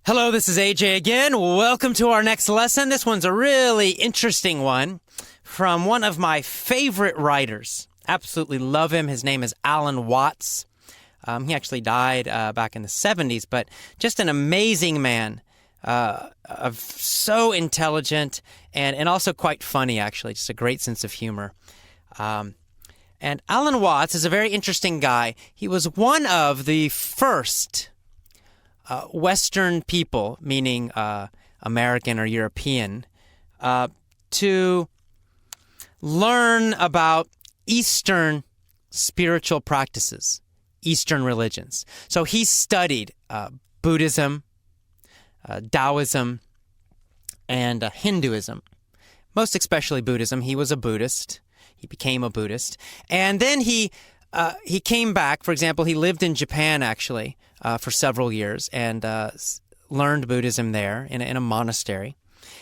Hello, this is AJ again. Welcome to our next lesson. This one's a really interesting one from one of my favorite writers. Absolutely love him. His name is Alan Watts. He actually died back in the 70s, but just an amazing man. So intelligent and also quite funny, actually. Just a great sense of humor. And Alan Watts is a very interesting guy. He was one of the first Western people, meaning American or European, to learn about Eastern spiritual practices, Eastern religions. So he studied Buddhism, Taoism, and Hinduism. Most especially Buddhism. He was a Buddhist. He became a Buddhist. And then he came back. For example, he lived in Japan, actually, for several years and learned Buddhism there in a monastery.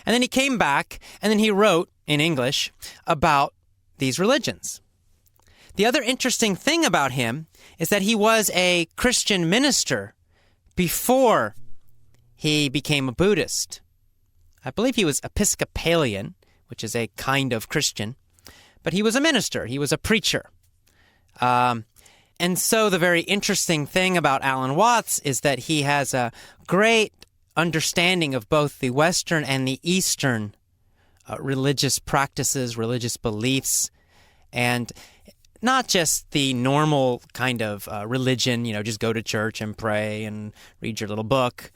And then he came back, and then he wrote in English about these religions. The other interesting thing about him is that he was a Christian minister before he became a Buddhist. I believe he was Episcopalian, which is a kind of Christian, but he was a minister. He was a preacher. And so the very interesting thing about Alan Watts is that he has a great understanding of both the Western and the Eastern religious practices, religious beliefs, and not just the normal kind of religion, just go to church and pray and read your little book,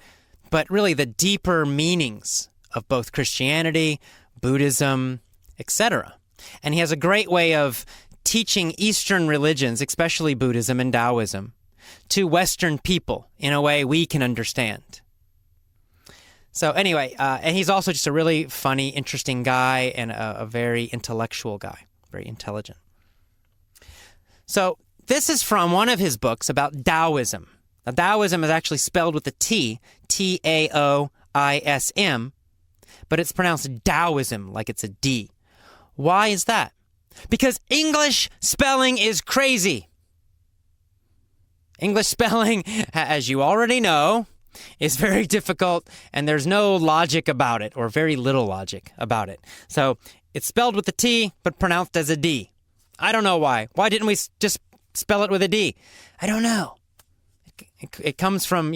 but really the deeper meanings of both Christianity, Buddhism, etc. And he has a great way of teaching Eastern religions, especially Buddhism and Taoism, to Western people in a way we can understand. So anyway, and he's also just a really funny, interesting guy and a very intellectual guy, very intelligent. So this is from one of his books about Taoism. Now, Taoism is actually spelled with a T, Taoism, but it's pronounced Taoism like it's a D. Why is that? Because English spelling is crazy. English spelling, as you already know, is very difficult, and there's no logic about it, or very little logic about it. So it's spelled with a T, but pronounced as a D. I don't know why. Why didn't we just spell it with a D? I don't know. It comes from,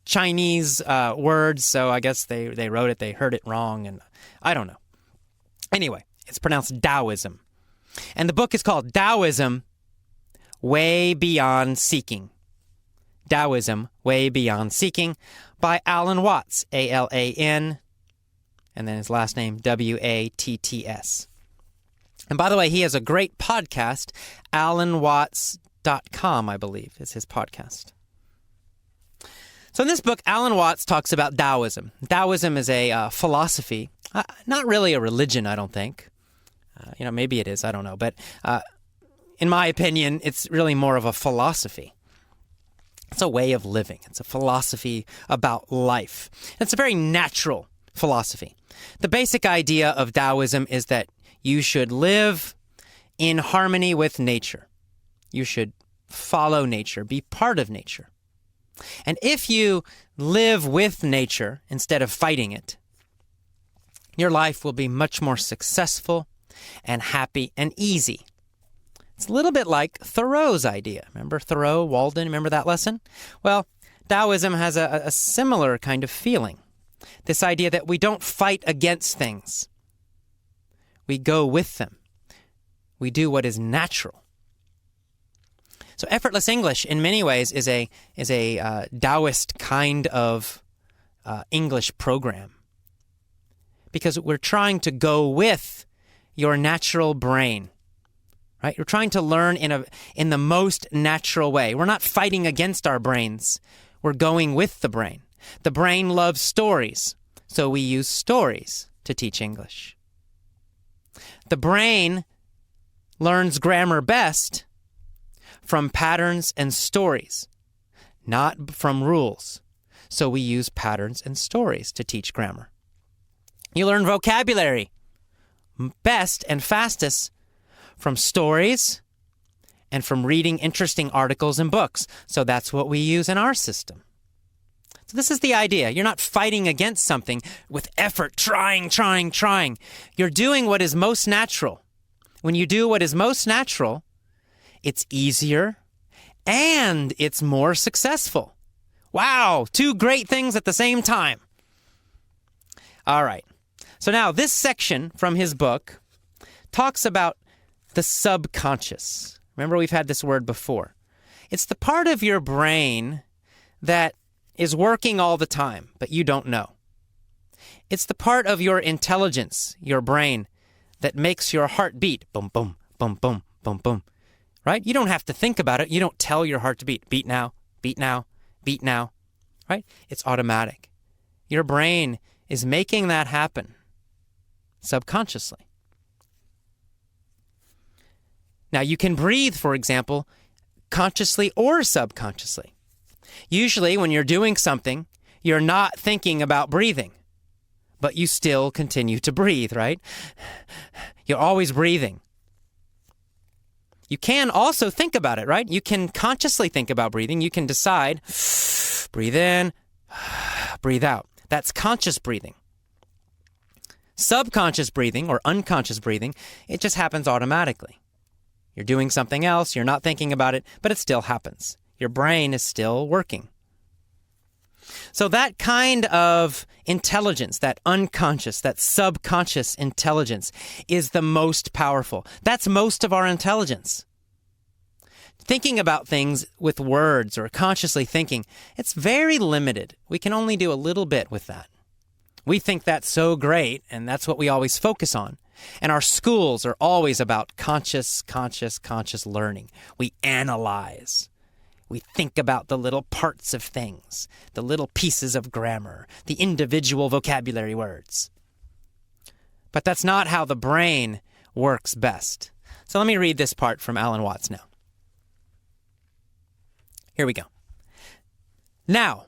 Chinese words, so I guess they wrote it, they heard it wrong, and I don't know. Anyway, it's pronounced Taoism. And the book is called Taoism, Way Beyond Seeking. Taoism, Way Beyond Seeking by Alan Watts, A-L-A-N, and then his last name, W-A-T-T-S. And by the way, he has a great podcast, alanwatts.com, I believe, is his podcast. So in this book, Alan Watts talks about Taoism. Taoism is a philosophy, not really a religion, I don't think. Maybe it is, I don't know. But in my opinion, it's really more of a philosophy. It's a way of living. It's a philosophy about life. It's a very natural philosophy. The basic idea of Taoism is that you should live in harmony with nature. You should follow nature, be part of nature. And if you live with nature instead of fighting it, your life will be much more successful and happy and easy. It's a little bit like Thoreau's idea. Remember Thoreau, Walden? Remember that lesson? Well, Taoism has a similar kind of feeling. This idea that we don't fight against things. We go with them. We do what is natural. So effortless English, in many ways, is a Taoist kind of English program. Because we're trying to go with your natural brain, right? You're trying to learn in the most natural way. We're not fighting against our brains. We're going with the brain. The brain loves stories, so we use stories to teach English. The brain learns grammar best from patterns and stories, not from rules. So we use patterns and stories to teach grammar. You learn vocabulary best and fastest from stories and from reading interesting articles and books. So that's what we use in our system. So this is the idea. You're not fighting against something with effort, trying. You're doing what is most natural. When you do what is most natural, it's easier and it's more successful. Wow, two great things at the same time. All right. So now this section from his book talks about the subconscious. Remember, we've had this word before. It's the part of your brain that is working all the time, but you don't know. It's the part of your intelligence, your brain, that makes your heart beat. Boom, boom, boom, boom, boom, boom. Right? You don't have to think about it. You don't tell your heart to beat. Beat now, beat now, beat now. Right? It's automatic. Your brain is making that happen subconsciously. Now, you can breathe, for example, consciously or subconsciously. Usually, when you're doing something, you're not thinking about breathing, but you still continue to breathe, right? You're always breathing. You can also think about it, right? You can consciously think about breathing. You can decide, breathe in, breathe out. That's conscious breathing. Subconscious breathing or unconscious breathing, it just happens automatically. You're doing something else, you're not thinking about it, but it still happens. Your brain is still working. So that kind of intelligence, that unconscious, that subconscious intelligence is the most powerful. That's most of our intelligence. Thinking about things with words or consciously thinking, it's very limited. We can only do a little bit with that. We think that's so great, and that's what we always focus on. And our schools are always about conscious learning. We analyze. We think about the little parts of things, the little pieces of grammar, the individual vocabulary words. But that's not how the brain works best. So let me read this part from Alan Watts now. Here we go. Now,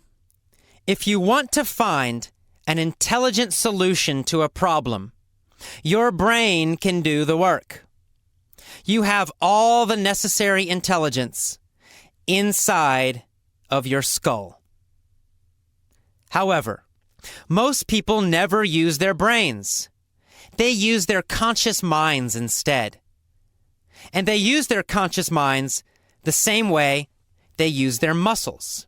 if you want to find an intelligent solution to a problem, your brain can do the work. You have all the necessary intelligence inside of your skull. However, most people never use their brains. They use their conscious minds instead. And they use their conscious minds the same way they use their muscles.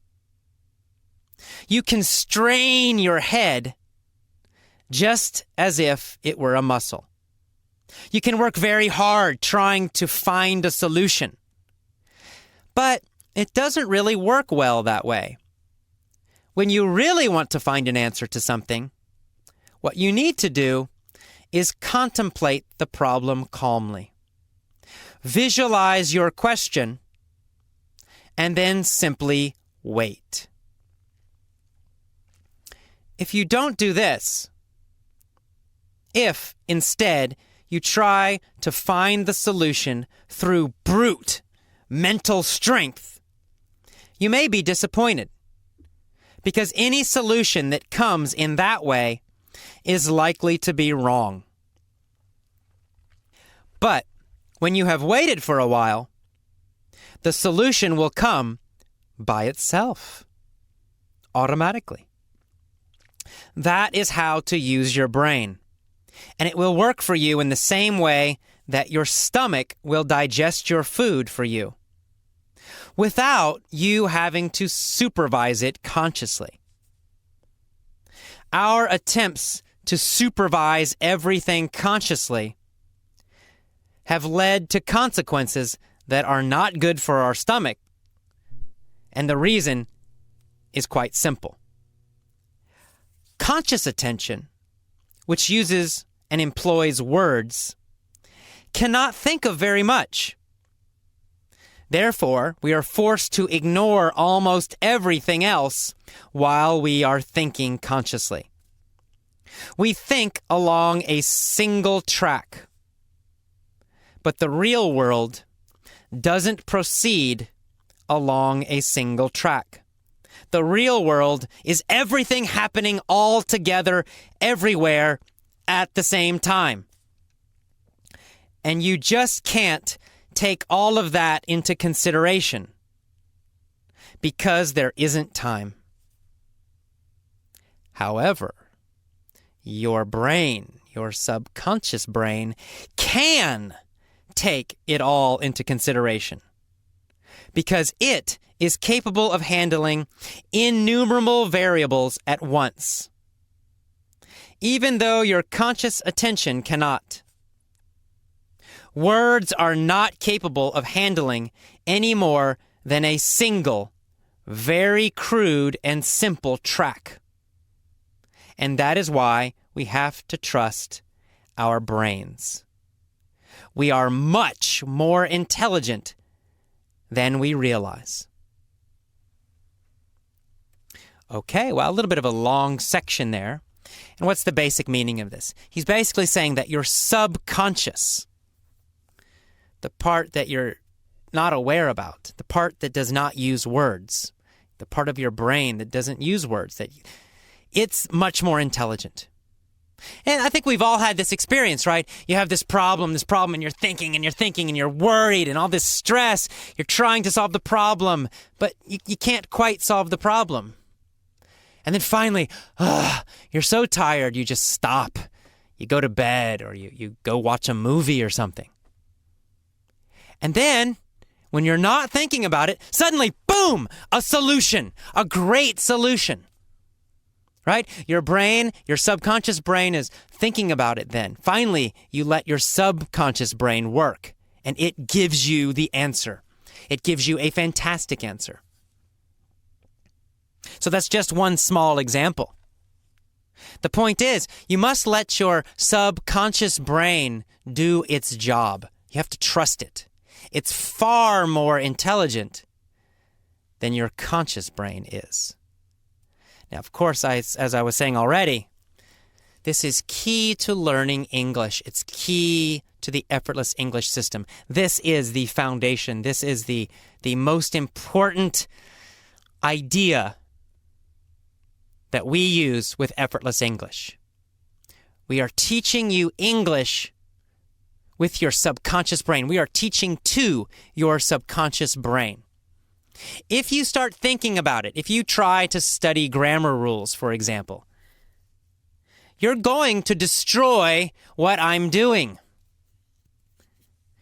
You can strain your head just as if it were a muscle. You can work very hard trying to find a solution. But it doesn't really work well that way. When you really want to find an answer to something, what you need to do is contemplate the problem calmly. Visualize your question and then simply wait. If you don't do this, if instead you try to find the solution through brute mental strength, you may be disappointed, because any solution that comes in that way is likely to be wrong. But when you have waited for a while, the solution will come by itself, automatically. That is how to use your brain. And it will work for you in the same way that your stomach will digest your food for you, without you having to supervise it consciously. Our attempts to supervise everything consciously have led to consequences that are not good for our stomach. And the reason is quite simple. Conscious attention, which uses and employs words, cannot think of very much. Therefore, we are forced to ignore almost everything else while we are thinking consciously. We think along a single track. But the real world doesn't proceed along a single track. The real world is everything happening all together, everywhere, at the same time. And you just can't take all of that into consideration because there isn't time. However, your brain, your subconscious brain, can take it all into consideration because it is capable of handling innumerable variables at once, even though your conscious attention cannot. Words are not capable of handling any more than a single, very crude and simple track. And that is why we have to trust our brains. We are much more intelligent than we realize. Okay, well, a little bit of a long section there. And what's the basic meaning of this? He's basically saying that your subconscious, the part that you're not aware about, the part that does not use words, the part of your brain that doesn't use words, it's much more intelligent. And I think we've all had this experience, right? You have this problem, and you're thinking, and you're worried, and all this stress. You're trying to solve the problem, but you can't quite solve the problem. And then finally, you're so tired, you just stop. You go to bed, or you go watch a movie or something. And then, when you're not thinking about it, suddenly, boom, a solution, a great solution. Right? Your brain, your subconscious brain is thinking about it then. Finally, you let your subconscious brain work, and it gives you the answer. It gives you a fantastic answer. So that's just one small example. The point is, you must let your subconscious brain do its job. You have to trust it. It's far more intelligent than your conscious brain is. Now, of course, as I was saying already, this is key to learning English. It's key to the effortless English system. This is the foundation. This is the most important idea that we use with effortless English. We are teaching you English with your subconscious brain. We are teaching to your subconscious brain. If you start thinking about it, if you try to study grammar rules, for example, you're going to destroy what I'm doing.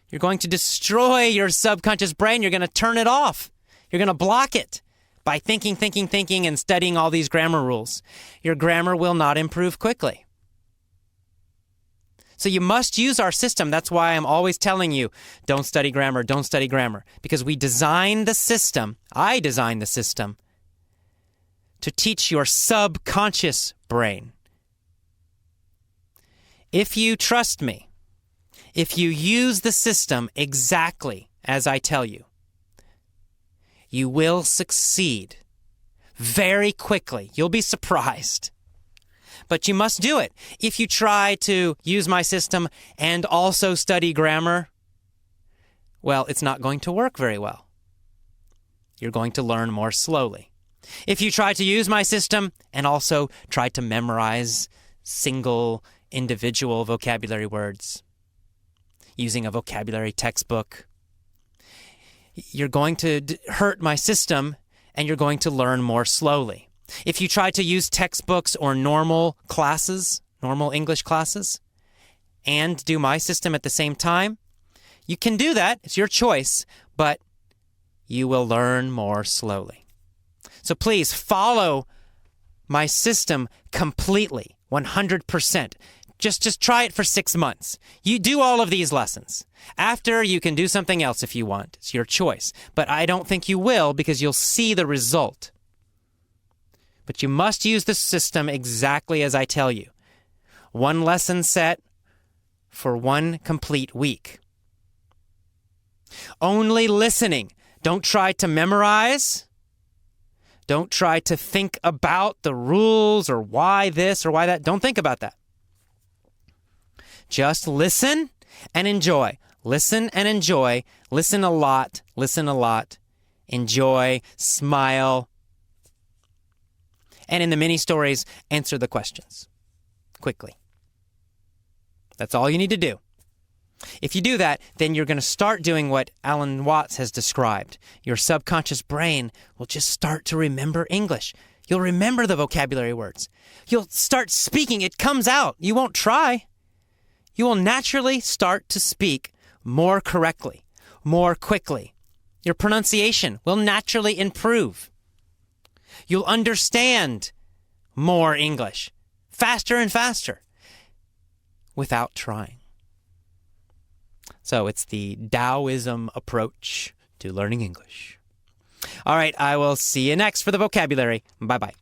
You're going to destroy your subconscious brain. You're going to turn it off. You're going to block it by thinking, and studying all these grammar rules. Your grammar will not improve quickly. So you must use our system. That's why I'm always telling you, don't study grammar, because we designed the system, I designed the system, to teach your subconscious brain. If you trust me, if you use the system exactly as I tell you, you will succeed very quickly. You'll be surprised. But you must do it. If you try to use my system and also study grammar, well, it's not going to work very well. You're going to learn more slowly. If you try to use my system and also try to memorize single individual vocabulary words using a vocabulary textbook, you're going to hurt my system and you're going to learn more slowly. If you try to use textbooks or normal English classes, and do my system at the same time, you can do that. It's your choice, but you will learn more slowly. So please follow my system completely, 100%. Just try it for 6 months. You do all of these lessons. After, you can do something else if you want. It's your choice. But I don't think you will, because you'll see the result. But you must use the system exactly as I tell you. One lesson set for one complete week. Only listening. Don't try to memorize. Don't try to think about the rules or why this or why that. Don't think about that. Just listen and enjoy. Listen and enjoy. Listen a lot. Enjoy. Smile. And in the mini stories, answer the questions quickly. That's all you need to do. If you do that, then you're going to start doing what Alan Watts has described. Your subconscious brain will just start to remember English. You'll remember the vocabulary words. You'll start speaking. It comes out. You won't try. You will naturally start to speak more correctly, more quickly. Your pronunciation will naturally improve. You'll understand more English faster and faster without trying. So it's the Taoism approach to learning English. All right, I will see you next for the vocabulary. Bye-bye.